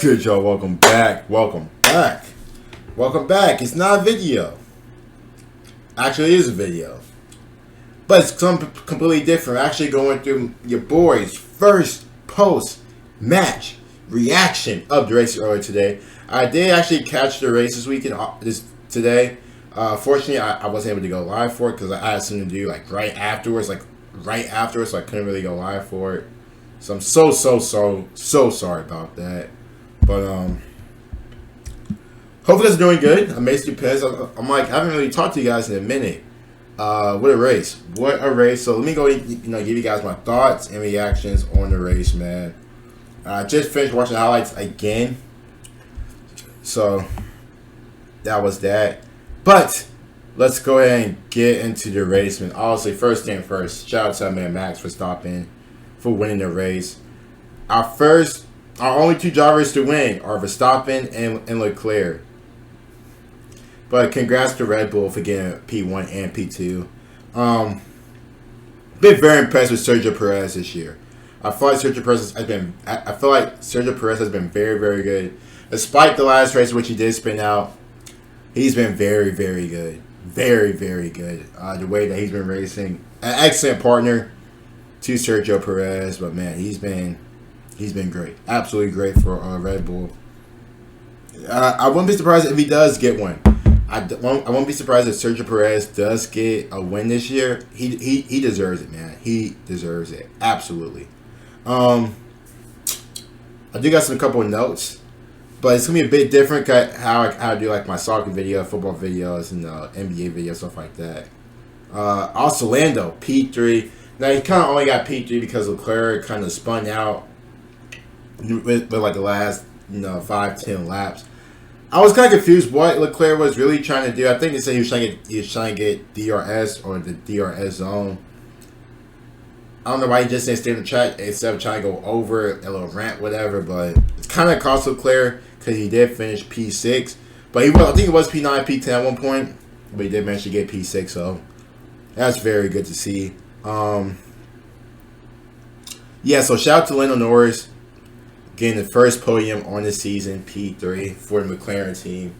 good, y'all? Welcome back. Welcome back. Welcome back. It's not a video. Actually, it is a video. But it's something completely different. We're actually going through your boys' first post-match reaction of the race earlier today. I did actually catch the race this weekend, today. Fortunately, I wasn't able to go live for it because I had something to do right afterwards, so I couldn't really go live for it. So I'm so sorry about that. But hopefully it's doing good. I'm basically pissed. I haven't really talked to you guys in a minute. What a race! What a race! So let me go, give you guys my thoughts and reactions on the race, man. I just finished watching the highlights again, so that was that. But let's go ahead and get into the race, man. Obviously, first thing first, shout out to man Max Verstappen for winning the race. Our only two drivers to win are Verstappen and Leclerc. But congrats to Red Bull for getting P1 and P2. Been very impressed with Sergio Perez this year. I feel like Sergio Perez has been very, very good. Despite the last race, which he did spin out, he's been very, very good. Very, very good. The way that he's been racing. An excellent partner to Sergio Perez. But, man, he's been great. Absolutely great for Red Bull. I wouldn't be surprised if he does get one. I won't be surprised if Sergio Perez does get a win this year. He deserves it, man. He deserves it. Absolutely. I do got a couple of notes, but it's gonna be a bit different how I do my soccer video, football videos, and NBA videos, stuff like that. Also, Lando P3. Now he kind of only got P3 because Leclerc kind of spun out with the last 5-10 laps. I was kind of confused what Leclerc was really trying to do. I think they said he was trying to get DRS or the DRS zone. I don't know why he just didn't stay in the track instead of trying to go over a little ramp, whatever. But it's kind of cost Leclerc because he did finish P6. But I think it was P9, P10 at one point. But he did manage to get P6, so that's very good to see. Yeah, so shout out to Lando Norris getting the first podium on the season, P3, for the McLaren team.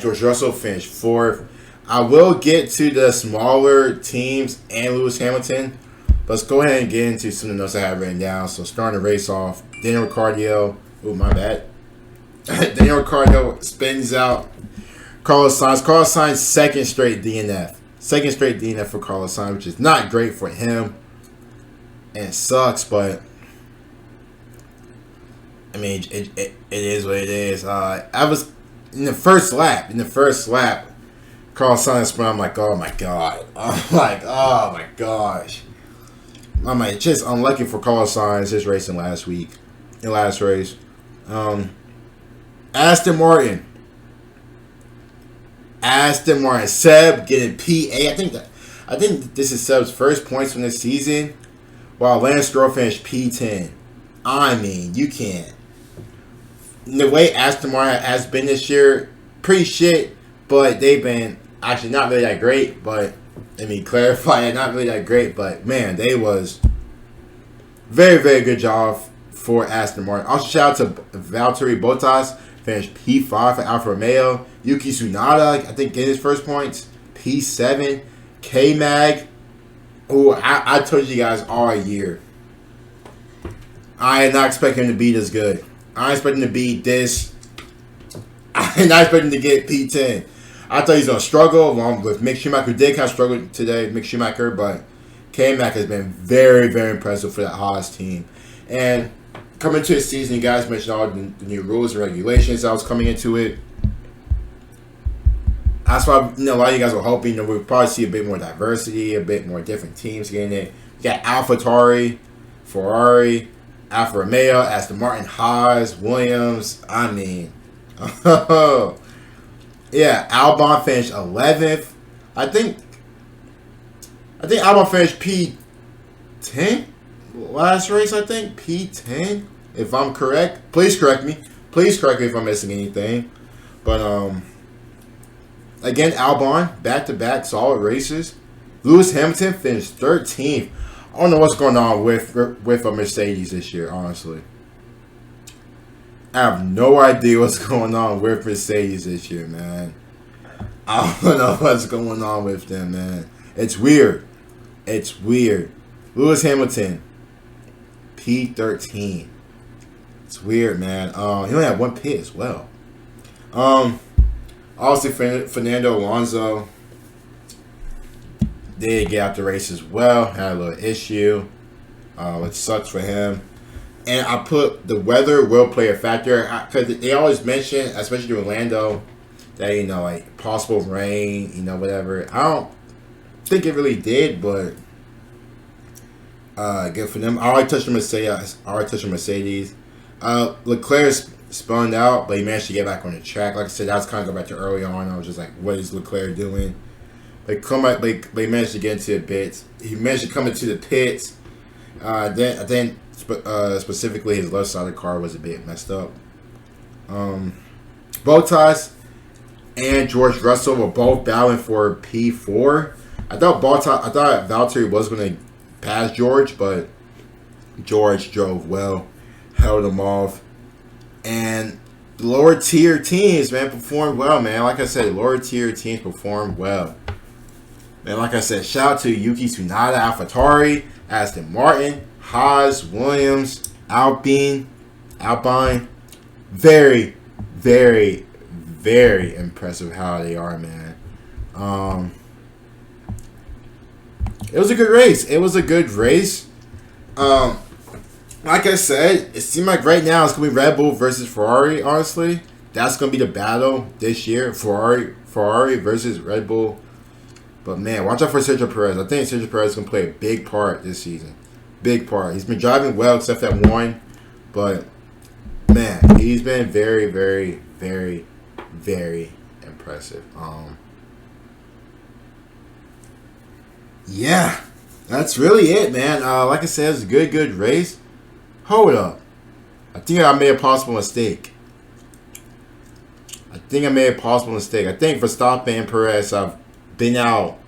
George Russell finished 4th. I will get to the smaller teams and Lewis Hamilton. But let's go ahead and get into some of the notes I have written down. So starting the race off, Daniel Ricciardo. Oh, my bad. Daniel Ricciardo spins out Carlos Sainz. Carlos Sainz, second straight DNF. Second straight DNF for Carlos Sainz, which is not great for him. And it sucks, but I mean, it is what it is. I was in the first lap. Carlos Sainz spun. I'm like, oh my god. I'm like, oh my gosh. I'm like, just unlucky for Carlos Sainz his racing last race. Aston Martin. Seb getting PA. I think this is Seb's first points from this season, while Lance Stroll finished P10. I mean, you can't. The way Aston Martin has been this year, pretty shit, but they've been actually not really that great. But let me clarify it, not really that great, but man, they was very, very good job for Aston Martin. Also, shout out to Valtteri Bottas, finished P5 for Alfa Romeo. Yuki Tsunoda, I think, getting his first points, P7. K-Mag, who I told you guys all year, I am not expecting him to be this good. I expect him to be this. I'm not expecting him to get P10. I thought he's going to struggle along with Mick Schumacher, who did kind of struggle today, Mick Schumacher, but K-Mac has been very, very impressive for that Haas team. And coming to the season, you guys mentioned all the new rules and regulations that was coming into it. That's why a lot of you guys were hoping we'll probably see a bit more diversity, a bit more different teams getting it. You got AlphaTauri, Ferrari, Alfa Romeo, Aston Martin, Haas, Williams. I mean, yeah, Albon finished 11th. I think Albon finished P10 last race. I think P10, if I'm correct. Please correct me. Please correct me if I'm missing anything. But again, Albon back-to-back solid races. Lewis Hamilton finished 13th. I don't know what's going on with a Mercedes this year, honestly. I have no idea what's going on with Mercedes this year, man. I don't know what's going on with them, man. It's weird. It's weird. Lewis Hamilton, P13. It's weird, man. He only had one pit as well. Obviously, Fernando Alonso did get out the race as well. Had a little issue, which sucks for him. And I put the weather will play a factor because they always mention, especially in Orlando, that like possible rain, whatever. I don't think it really did, but good for them. I already touched the Mercedes. Leclerc spun out, but he managed to get back on the track. Like I said, that was kind of go back to early on. I was just like, what is Leclerc doing? They he managed to get into the pits. He managed to come into the pits. Then specifically his left side of the car was a bit messed up. Bottas and George Russell were both battling for P4. I thought Valtteri was going to pass George, but George drove well, held him off, and lower tier teams, man, performed well, man. Like I said, lower tier teams performed well. Man, like I said, shout out to Yuki Tsunoda, AlphaTauri, Aston Martin, Haas, Williams, Alpine. Very, very, very impressive how they are, man. It was a good race. Like I said, it seemed like right now it's going to be Red Bull versus Ferrari, honestly. That's going to be the battle this year, Ferrari versus Red Bull. But, man, watch out for Sergio Perez. I think Sergio Perez is going to play a big part this season. Big part. He's been driving well except that one. But, man, he's been very, very, very, very impressive. Yeah, that's really it, man. Like I said, it's a good race. Hold up. I think I made a possible mistake. I think Verstappen and Perez have been out.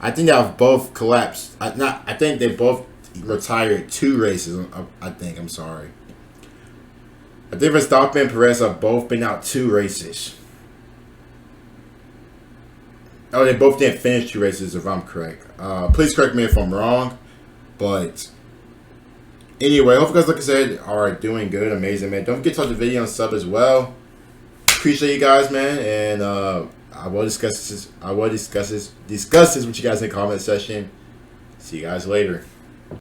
I think they have both collapsed. I think they both retired 2 races. I'm sorry. I think Verstappen and Perez have both been out 2 races. Oh, they both didn't finish 2 races, if I'm correct. Please correct me if I'm wrong. But anyway, hope you guys, like I said, are doing good. Amazing, man. Don't forget to touch the video and sub as well. Appreciate you guys, man. And I will discuss this with you guys in the comment section. See you guys later.